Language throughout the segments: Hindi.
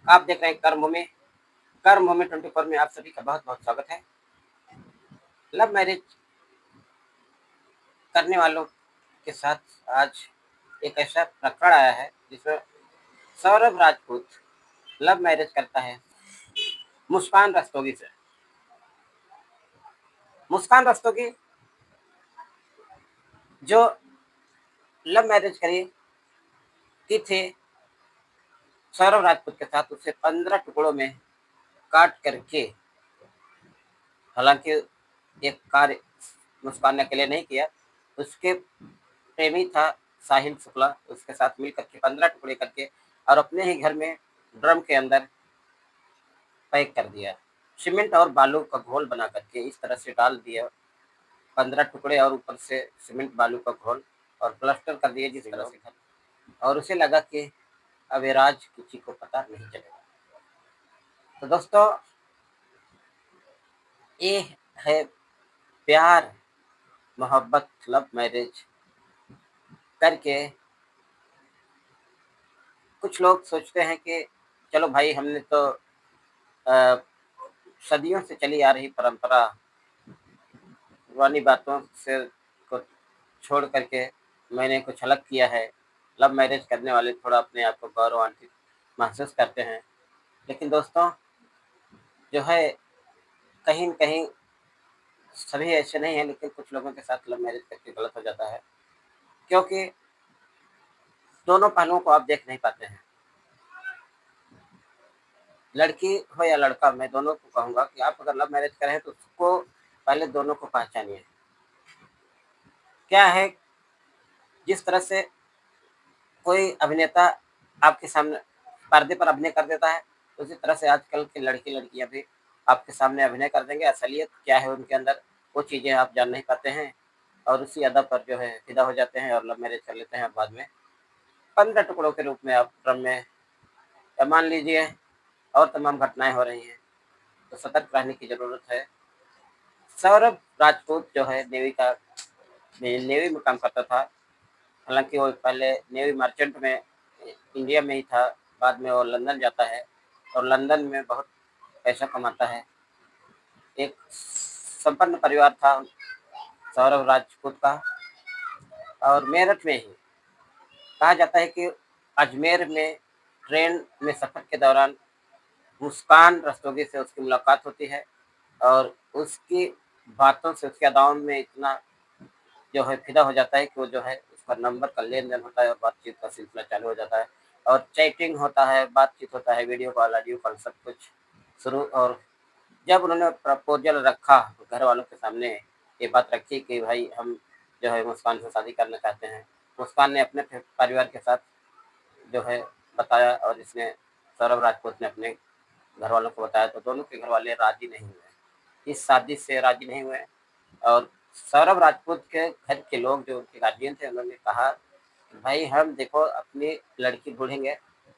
आप देख रहे हैं कर्मभूमि। कर्मभूमि 24 में आप सभी का बहुत बहुत स्वागत है। लव मैरिज करने वालों के साथ आज एक ऐसा प्रकरण आया है जिसमें सौरभ राजपूत लव मैरिज करता है मुस्कान रस्तोगी से। मुस्कान रस्तोगी जो लव मैरिज करी की थी सौरभ राजपूत के साथ, उसे 15 टुकड़ों में काट करके, हालांकि एक कार्य मुस्कान ने अकेले नहीं किया, उसके प्रेमी था साहिल शुक्ला, उसके साथ मिल करके 15 टुकड़े करके और अपने ही घर में ड्रम के अंदर पैक कर दिया। सीमेंट और बालू का घोल बना करके इस तरह से डाल दिया 15 टुकड़े और ऊपर से सीमेंट बालू का घोल और प्लास्टर कर दिया जिस तरह से घर, और उसे लगा कि अब ये राज किसी को पता नहीं चलेगा। तो दोस्तों, ये है प्यार मोहब्बत लव मैरिज करके। कुछ लोग सोचते हैं कि चलो भाई, हमने तो सदियों से चली आ रही परंपरा, पुरानी बातों से को छोड़ करके मैंने कुछ अलग किया है। लव मैरिज करने वाले थोड़ा अपने आप को गौरवान्वित महसूस करते हैं। लेकिन दोस्तों, जो है, कहीं न कहीं सभी ऐसे नहीं हैं, लेकिन कुछ लोगों के साथ लव मैरिज करके गलत हो जाता है, क्योंकि दोनों पहलुओं को आप देख नहीं पाते हैं। लड़की हो या लड़का, मैं दोनों को कहूँगा कि आप अगर लव मैरिज करें तो उसको पहले दोनों को पहचानिए। क्या है, जिस तरह से कोई अभिनेता आपके सामने पर्दे पर अभिनय कर देता है, उसी तरह से आजकल की लड़की-लड़कियाँ भी आपके सामने अभिनय कर देंगे। असलियत क्या है उनके अंदर, वो चीज़ें आप जान नहीं पाते हैं और उसी अदा पर जो है फ़िदा हो जाते हैं और लव मैरिज कर लेते हैं। और बाद में 15 टुकड़ों के रूप में आप ड्रम में, या मान लीजिए और तमाम घटनाएँ हो रही हैं, तो सतर्क रहने की ज़रूरत है। सौरभ राजपूत जो है नेवी में काम करता था। हालाँकि वो पहले नेवी मर्चेंट में इंडिया में ही था, बाद में वो लंदन जाता है और लंदन में बहुत पैसा कमाता है। एक संपन्न परिवार था सौरभ राजपूत का, और मेरठ में ही कहा जाता है कि अजमेर में ट्रेन में सफ़र के दौरान मुस्कान रस्तोगी से उसकी मुलाकात होती है और उसकी बातों से, उसकी अदाओं में इतना जो है फ़िदा हो जाता है कि वो जो है उसका नंबर का लेन-देन होता है और बातचीत का सिलसिला चालू हो जाता है और चैटिंग होता है, बातचीत होता है, वीडियो कॉल, ऑडियो कॉल सब कुछ शुरू। और जब उन्होंने प्रपोज़ल रखा घरवालों के सामने, ये बात रखी कि भाई हम जो है मुस्कान से शादी करना चाहते हैं। मुस्कान ने अपने परिवार के साथ जो है बताया और इसने सौरभ राजपूत ने अपने घरवालों को बताया, तो दोनों के घरवाले राज़ी नहीं हुए। इस शादी से राज़ी नहीं हुए और सौरभ राजपूत के घर के लोग, जो उनके गार्जियन थे, उन्होंने कहा कि भाई हम देखो अपनी लड़की ढूँढेंगे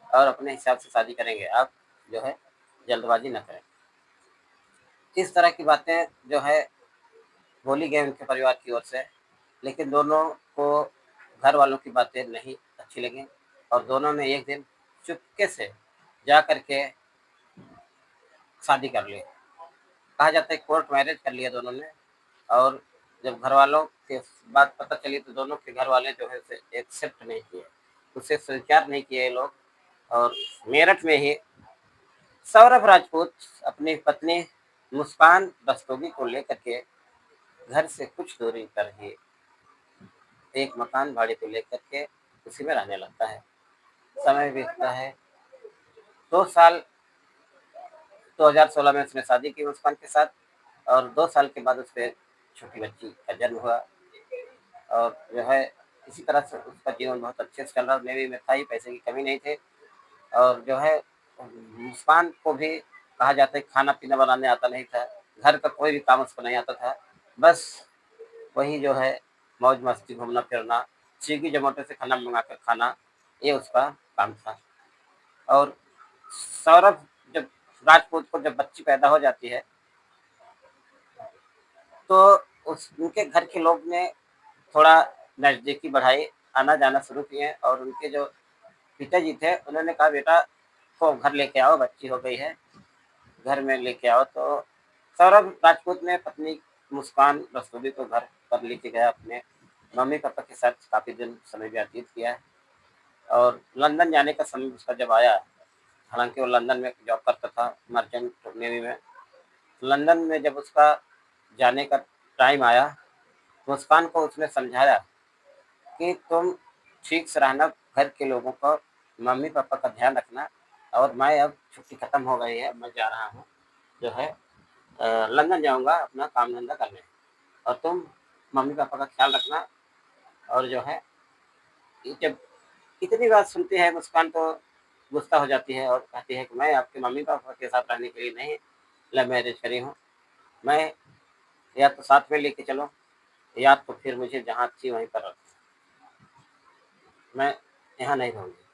और अपने हिसाब से शादी करेंगे, आप जो है जल्दबाज़ी ना करें। इस तरह की बातें जो है बोली गई उनके परिवार की ओर से, लेकिन दोनों को घर वालों की बातें नहीं अच्छी लगीं और दोनों ने एक दिन चुपके से जा कर के शादी कर ली। कहा जाता है कोर्ट मैरिज कर लिया दोनों ने। और जब घरवालों के बात पता चली तो दोनों के घरवाले जो है उसे एक्सेप्ट नहीं किए, उसे स्वीकार नहीं किए ये लोग। और मेरठ में ही सौरभ राजपूत अपनी पत्नी मुस्कान रस्तोगी को लेकर के घर से कुछ दूरी पर ही एक मकान भाड़े पे लेकर के उसी में रहने लगता है। समय बीतता है, 2 साल, 2016 में उसने शादी की मुस्कान के साथ और 2 साल के बाद उसके छोटी बच्ची का जन्म हुआ और जो है इसी तरह से उसका जीवन बहुत अच्छे से चल रहा। नेवी में था ही, पैसे की कमी नहीं थी और जो है मुस्कान को भी कहा जाता है खाना-पीना बनाने आता नहीं था, घर का कोई भी काम उसको नहीं आता था। बस वही जो है मौज-मस्ती, घूमना-फिरना, स्विगी, ज़ोमैटो से खाना मँगा कर खाना, ये उसका काम था। और सौरभ जब राजपूत को जब बच्ची पैदा हो जाती है, तो उस उनके घर के लोग ने थोड़ा नज़दीकी बढ़ाई, आना-जाना शुरू किए और उनके जो पिताजी थे, उन्होंने कहा बेटा को घर लेके आओ, बच्ची हो गई है, घर में लेके आओ। तो सौरभ राजपूत ने पत्नी मुस्कान रस्तोगी को घर पर लेके गया, अपने मम्मी-पापा के साथ काफ़ी दिन समय व्यतीत किया है और लंदन जाने का समय उसका जब आया, हालाँकि वो लंदन में जॉब करता था मर्चेंट नेवी में। लंदन में जब उसका जाने का टाइम आया, मुस्कान को उसने समझाया कि तुम ठीक से रहना, घर के लोगों को, मम्मी-पापा का ध्यान रखना और मैं अब छुट्टी खत्म हो गई है, मैं जा रहा हूँ, जो है लंदन जाऊँगा अपना काम-धंधा करने और तुम मम्मी-पापा का ख्याल रखना। और जो है ये जब इतनी बात सुनती है मुस्कान तो गुस्सा हो जाती है और कहती है कि मैं आपके मम्मी-पापा के साथ रहने के लिए नहीं लव मैरिज करी हूँ। मैं या तो साथ में लेके चलो या तो फिर मुझे जहाँ अच्छी वहीं पर रखो। मैं यहाँ नहीं रहूँगी।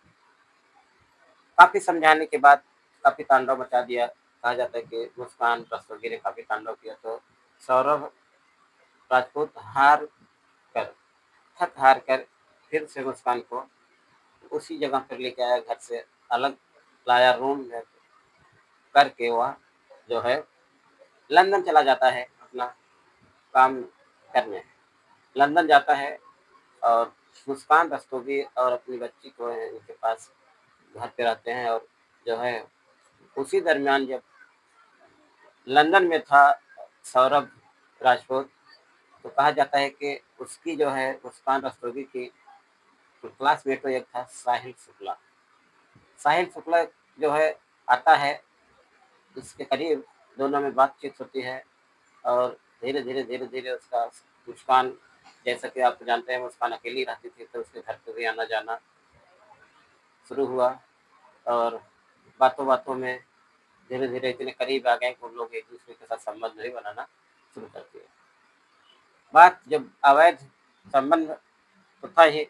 काफ़ी समझाने के बाद काफ़ी तांडव मचा दिया। कहा जाता है कि मुस्कान रस्तोगी ने काफ़ी तांडव किया तो सौरभ राजपूत हार कर थक हार कर फिर से मुस्कान को उसी जगह पर लेके आया, घर से अलग लाया, रूम में करके वह जो है लंदन चला जाता है अपना काम करने। लंदन जाता है और मुस्कान रस्तोगी और अपनी बच्ची को इनके पास घर पे रहते हैं और जो है उसी दरमियान जब लंदन में था सौरभ राजपूत, तो कहा जाता है कि उसकी जो है मुस्कान रस्तोगी की क्लासमेट एक था साहिल शुक्ला। साहिल शुक्ला जो है आता है इसके करीब, दोनों में बातचीत होती है और धीरे-धीरे उसका मुस्कान, जैसा कि आप जानते हैं मुस्कान अकेली रहती थी तो उसके घर पे भी आना-जाना शुरू हुआ और बातों-बातों में धीरे-धीरे इतने करीब आ गए कि वो लोग एक-दूसरे के साथ संबंध भी बनाना शुरू कर दिए। बात जब अवैध संबंध तो था ही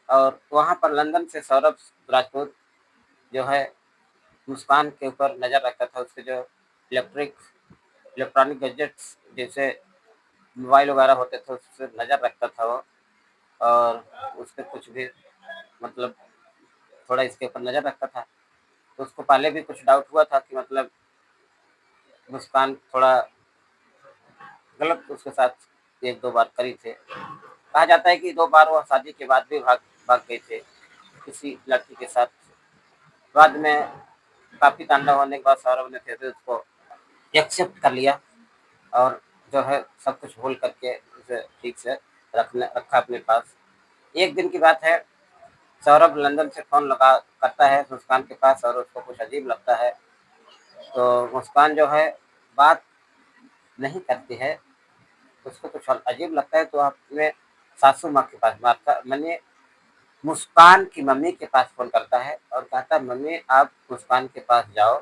और वहाँ पर लंदन से सौरभ राजपूत जो है मुस्कान के ऊपर नज़र रखता था, उसके जो इलेक्ट्रॉनिक गैजेट्स जैसे मोबाइल वगैरह होते थे, उस पे नज़र रखता था वो और उस पे कुछ भी मतलब थोड़ा इसके ऊपर नज़र रखता था। तो उसको पहले भी कुछ डाउट हुआ था कि मतलब मुस्कान थोड़ा गलत उसके साथ 1-2 बार करी थे। कहा जाता है कि 2 बार वो शादी के बाद भी भाग भाग गए थे किसी लड़की के साथ। बाद में काफ़ी तांडव होने के बाद सौरभ ने फिर भी उसको एक्सेप्ट कर लिया और जो है सब कुछ भूल करके उसे ठीक से रखा अपने पास। एक दिन की बात है, सौरभ लंदन से फ़ोन लगा करता है मुस्कान के पास और उसको कुछ अजीब लगता है। तो मुस्कान जो है बात नहीं करती है, उसको कुछ अजीब लगता है तो अपने सासू माँ के पास माता माने मुस्कान की मम्मी के पास फ़ोन करता है और कहता है मम्मी आप मुस्कान के पास जाओ,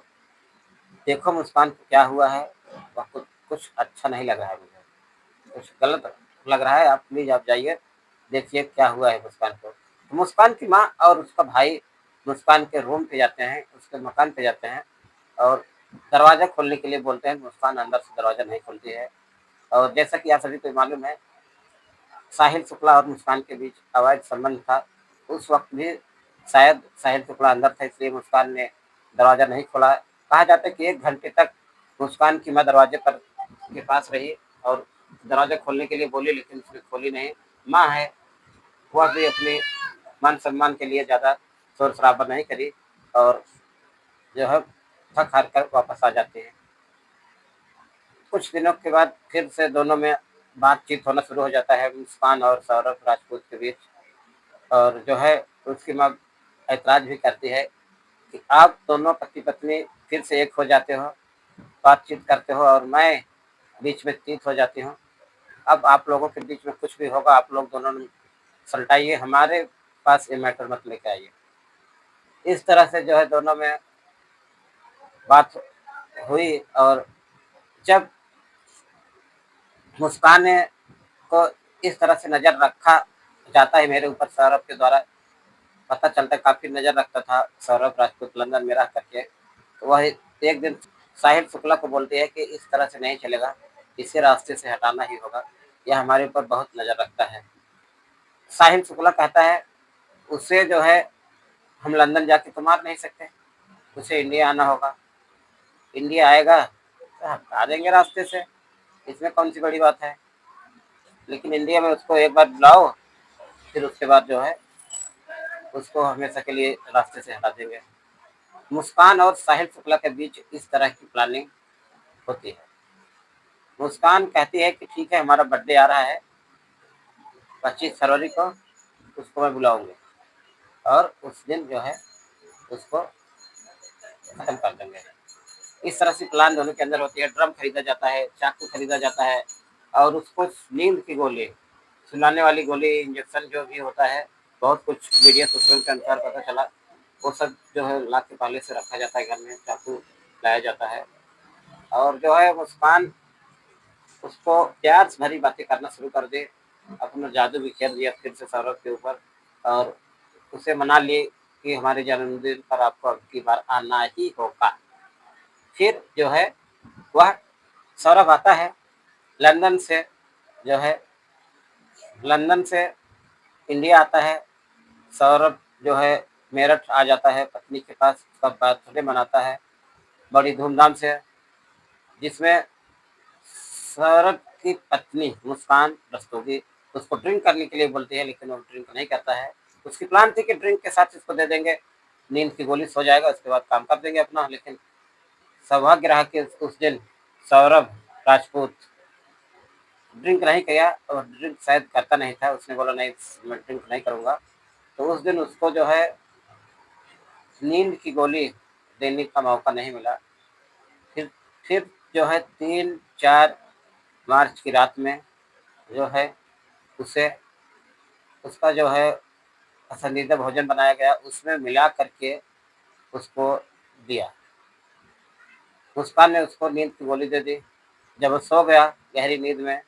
देखो मुस्कान को क्या हुआ है, वह कुछ कुछ अच्छा नहीं लग रहा है मुझे, कुछ गलत लग रहा है, आप प्लीज़ आप जाइए, देखिए क्या हुआ है मुस्कान को। तो मुस्कान की माँ और उसका भाई मुस्कान के रूम पे जाते हैं, उसके मकान पे जाते हैं और दरवाज़ा खोलने के लिए बोलते हैं, मुस्कान अंदर से दरवाज़ा नहीं खोलती है और जैसा कि आप सभी को मालूम है, साहिल शुक्ला और मुस्कान के बीच अवैध संबंध था। उस वक़्त भी शायद साहिल शुक्ला अंदर था इसलिए मुस्कान ने दरवाज़ा नहीं खोला। कहा जाता है कि 1 घंटे तक मुस्कान की माँ दरवाजे पर के पास रही और दरवाज़ा खोलने के लिए बोली लेकिन उसने खोली नहीं। माँ है, वह भी अपने मान-सम्मान के लिए ज़्यादा शोर-शराबा नहीं करी और जो है थक-हार कर वापस आ जाते हैं। कुछ दिनों के बाद फिर से दोनों में बातचीत होना शुरू हो जाता है मुस्कान और सौरभ राजपूत के बीच और जो है उसकी माँ ऐतराज़ भी करती है कि आप दोनों पति-पत्नी फिर से एक हो जाते हो, बातचीत करते हो और मैं बीच में तीत हो जाती हूँ। अब आप लोगों के बीच में कुछ भी होगा आप लोग दोनों सुलटाइए, हमारे पास ये मैटर मत लेके आइए। इस तरह से जो है दोनों में बात हुई और जब मुस्कान को इस तरह से नज़र रखा जाता है मेरे ऊपर सौरभ के द्वारा, पता चलता है काफ़ी नज़र रखता था सौरभ राजपूत लंदन में रह करके। तो वह एक दिन साहिल शुक्ला को बोलती है कि इस तरह से नहीं चलेगा, इसे रास्ते से हटाना ही होगा, यह हमारे ऊपर बहुत नज़र रखता है। साहिल शुक्ला कहता है, उसे जो है हम लंदन जाके तो मार नहीं सकते, उसे इंडिया आना होगा। इंडिया आएगा तो हटा देंगे रास्ते से, इसमें कौन सी बड़ी बात है। लेकिन इंडिया में उसको एक बार बुलाओ, फिर उसके बाद जो है उसको हमेशा के लिए रास्ते से हटा देंगे। मुस्कान और साहिल शुक्ला के बीच इस तरह की प्लानिंग होती है। मुस्कान कहती है कि ठीक है, हमारा बर्थडे आ रहा है 25 फरवरी को, उसको मैं बुलाऊंगी और उस दिन जो है उसको खत्म कर देंगे। इस तरह से प्लान दोनों के अंदर होती है। ड्रम खरीदा जाता है, चाकू खरीदा जाता है और उसको नींद की गोली, सुलाने वाली गोली, इंजेक्शन जो भी होता है, बहुत कुछ मीडिया सूत्रों के अनुसार पता चला, वो सब जो है ला के पहले से रखा जाता है घर में, चाकू लाया जाता है और जो है मुस्कान उसको प्यार से भरी बातें करना शुरू कर दे, अपना जादू बिखेर दिया फिर से सौरभ के ऊपर और उसे मना लिए कि हमारे जन्मदिन पर आपको अब की बार आना ही होगा। फिर जो है वह सौरभ आता है लंदन से, जो है लंदन से इंडिया आता है। सौरभ जो है मेरठ आ जाता है पत्नी के पास, उसका बर्थडे मनाता है बड़ी धूमधाम से, जिसमें सौरभ की पत्नी मुस्कान रस्तोगी उसको ड्रिंक करने के लिए बोलती है, लेकिन वो ड्रिंक नहीं करता है। उसकी प्लान थी कि ड्रिंक के साथ इसको दे देंगे, नींद की गोली, सो जाएगा, उसके बाद काम कर देंगे अपना। लेकिन सौभाग्य रहा कि उस दिन सौरभ राजपूत ड्रिंक नहीं किया और ड्रिंक शायद करता नहीं था, उसने बोला नहीं मैं ड्रिंक नहीं करूँगा। तो उस दिन उसको जो है नींद की गोली देने का मौका नहीं मिला। फिर फिर जो है 3-4 मार्च की रात में जो है उसे उसका जो है पसंदीदा भोजन बनाया गया, उसमें मिला करके उसको दिया। मुस्कान ने उसको नींद की गोली दे दी। जब वो सो गया गहरी नींद में,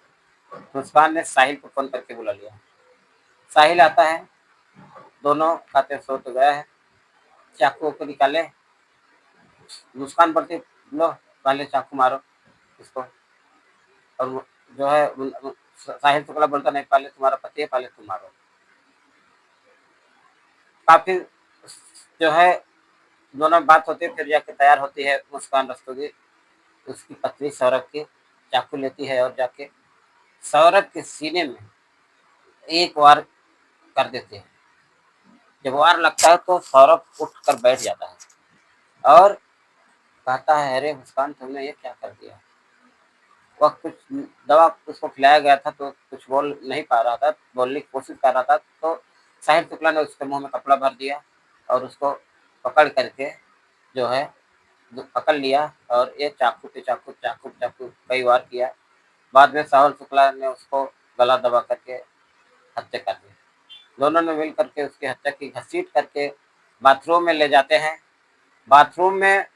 मुस्कान ने साहिल को फ़ोन करके बुला लिया। साहिल आता है, दोनों खाते सो तो गया है, चाकू को निकाले, मुस्कान बोलती लो पहले चाकू मारो इसको, और जो है साहिल शुक्ला बोलता नहीं पहले तुम्हारा पति है, पहले तुम मारो। काफी जो है दोनों बात होती है, फिर जाके तैयार होती है मुस्कान रस्तोगी, उसकी पत्नी सौरभ की, चाकू लेती है और जाके सौरभ के सीने में एक वार कर देते हैं। जब वार लगता है तो सौरभ उठ कर बैठ जाता है और कहता है अरे मुस्कान तुमने ये क्या कर दिया। वह कुछ दवा उसको खिलाया गया था तो कुछ बोल नहीं पा रहा था, बोलने की कोशिश कर रहा था, तो साहिल शुक्ला ने उसके मुंह में कपड़ा भर दिया और उसको पकड़ करके जो है पकड़ लिया और ये चाकू पे चाकू चाकू चाकू कई बार किया। बाद में साहिल शुक्ला ने उसको गला दबा करके हत्या कर दी। दोनों ने मिल करके उसकी हत्या की, घसीट करके बाथरूम में ले जाते हैं। बाथरूम में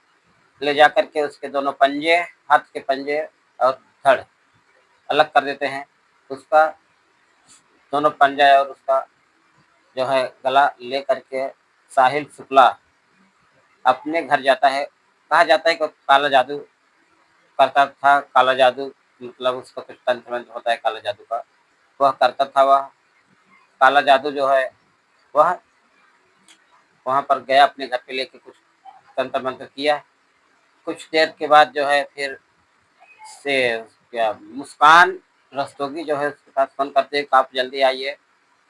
ले जा करके उसके दोनों पंजे, हाथ के पंजे और धड़ अलग कर देते हैं। उसका दोनों पंजा और उसका जो है गला ले करके साहिल शुक्ला अपने घर जाता है। कहा जाता है कि काला जादू करता था, काला जादू मतलब उसका कुछ तंत्र मंत्र होता है काला जादू का, वह करता था। वह काला जादू जो है वह वहाँ पर गया अपने घर पे लेके, कुछ तंत्र मंत्र किया। कुछ देर के बाद जो है फिर से क्या मुस्कान रस्तोगी जो है उसके पास फ़ोन करते कि आप जल्दी आइए,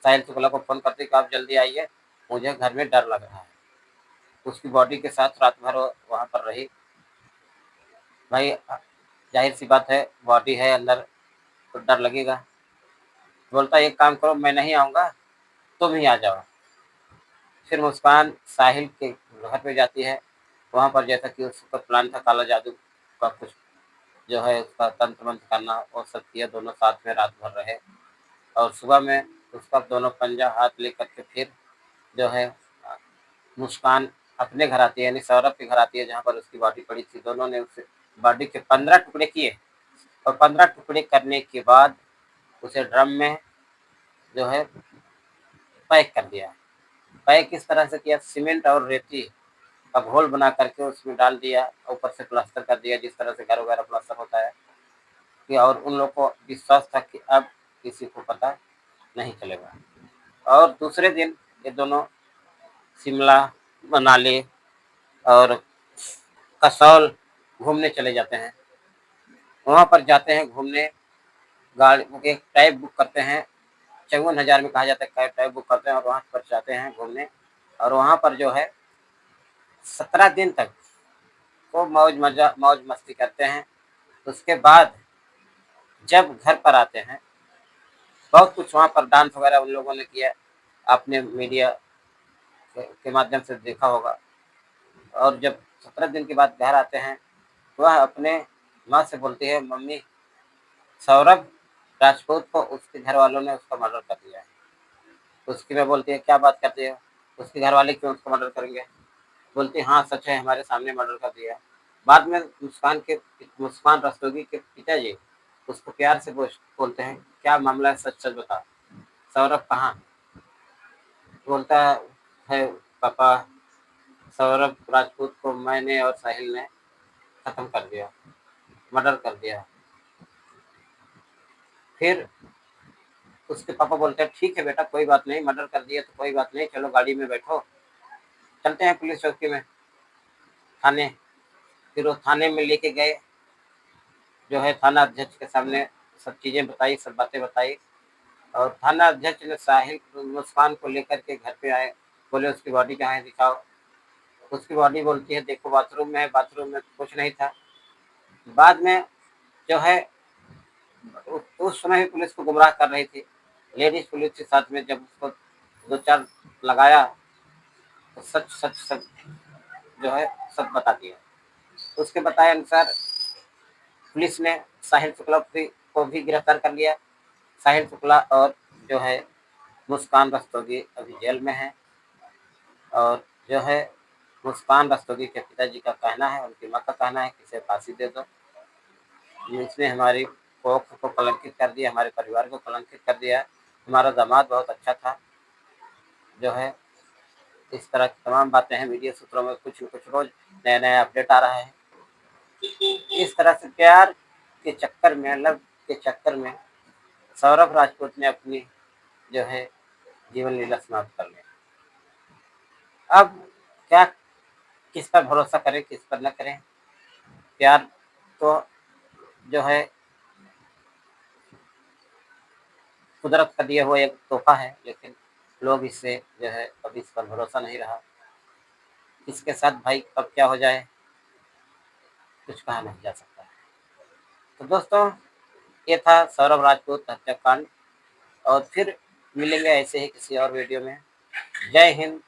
साहिल शुक्ला को फ़ोन करते कि आप जल्दी आइए, मुझे घर में डर लग रहा है। उसकी बॉडी के साथ रात भर वहाँ पर रही। भाई जाहिर सी बात है, बॉडी है अंदर तो डर लगेगा। बोलता एक काम करो मैं नहीं आऊँगा, तुम ही आ जाओ। फिर मुस्कान साहिल के घर पे जाती है। वहाँ पर जैसा कि उसका प्लान था काला जादू का कुछ जो है उसका तंत्र मंत्र करना, वो सब किया। दोनों साथ में रात भर रहे और सुबह में उसका दोनों पंजा हाथ लेकर के फिर जो है मुस्कान अपने घर आती है, यानी सौरभ के घर आती है जहाँ पर उसकी बॉडी पड़ी थी। दोनों ने उस बॉडी के 15 टुकड़े किए और 15 टुकड़े करने के बाद उसे ड्रम में जो है पैक कर दिया। पैक इस तरह से किया, सीमेंट और रेती का घोल बना करके उसमें डाल दिया, ऊपर से प्लास्टर कर दिया जिस तरह से घर वगैरह प्लास्टर होता है कि, और उन लोग को विश्वास था कि अब किसी को पता नहीं चलेगा। और दूसरे दिन ये दोनों शिमला, मनाली और कसौल घूमने चले जाते हैं। वहाँ पर जाते हैं घूमने, गाड़ी एक कैब बुक करते हैं, 54,000 में कहा जाता है, कैब बुक करते हैं और वहाँ पर जाते हैं घूमने। और वहाँ पर जो है 17 दिन तक वो मौज मस्ती करते हैं। उसके बाद जब घर पर आते हैं, बहुत कुछ वहाँ पर डांस वगैरह उन लोगों ने किया, आपने मीडिया के माध्यम से देखा होगा। और जब 17 दिन के बाद घर आते हैं, वह अपने माँ से बोलती है, मम्मी सौरभ राजपूत को उसके घर वालों ने उसका मर्डर कर दिया है। उसकी माँ बोलती है, क्या बात करती है, उसके घर वाले क्यों उसका मर्डर करेंगे? बोलती है, हाँ सच है, हमारे सामने मर्डर कर दिया है। बाद में मुस्कान रस्तोगी के पिताजी उसको प्यार से बोलते हैं, क्या मामला है, सच सच बता, सौरभ कहाँ? बोलता है, पापा सौरभ राजपूत को मैंने और साहिल ने खत्म कर दिया, मर्डर कर दिया। फिर उसके पापा बोलते हैं, ठीक है बेटा, कोई बात नहीं, मर्डर कर दिया तो कोई बात नहीं, चलो गाड़ी में बैठो, चलते हैं पुलिस चौकी में, थाने। फिर वो थाने में लेके गए, जो है थाना अध्यक्ष के सामने सब चीज़ें बताई, सब बातें बताई। और थाना अध्यक्ष ने साहिल मुस्कान को लेकर के घर पे आए, बोले उसकी बॉडी कहाँ है, दिखाओ। उसकी बॉडी बोलती है, देखो बाथरूम में है, बाथरूम में कुछ नहीं था। बाद में जो है उस समय भी पुलिस को गुमराह कर रही थी, लेडीज पुलिस के साथ में जब उसको दो चार लगाया तो सच सच सच जो है सब बता दिया। उसके बताए अनुसार पुलिस ने साहिल शुक्ला को भी गिरफ्तार कर लिया। साहिल शुक्ला और जो है मुस्कान रस्तोगी अभी जेल में है। और जो है मुस्कान रस्तोगी के पिताजी का कहना है, उनकी माँ का कहना है कि इसे फांसी दे दो, इसने हमारी कोख को कलंकित कर दिया, हमारे परिवार को कलंकित कर दिया। हमारा दामाद बहुत अच्छा था। जो है इस तरह की तमाम बातें हैं, मीडिया सूत्रों में कुछ न कुछ रोज नया नया अपडेट आ रहा है। इस तरह से प्यार के चक्कर में, लव के चक्कर में सौरभ राजपूत ने अपनी जो है जीवन लीला समाप्त कर ली। अब क्या, किस पर भरोसा करें, किस पर न करें? प्यार तो जो है कुदरत का दिया हुआ एक तोहफा है, लेकिन लोग इससे जो है कभी इस पर भरोसा नहीं रहा। किसके साथ भाई कब क्या हो जाए कुछ कहा नहीं जा सकता है। तो दोस्तों, ये था सौरभ राजपूत हत्याकांड। और फिर मिलेंगे ऐसे ही किसी और वीडियो में। जय हिंद,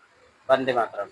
वंदे मातरम।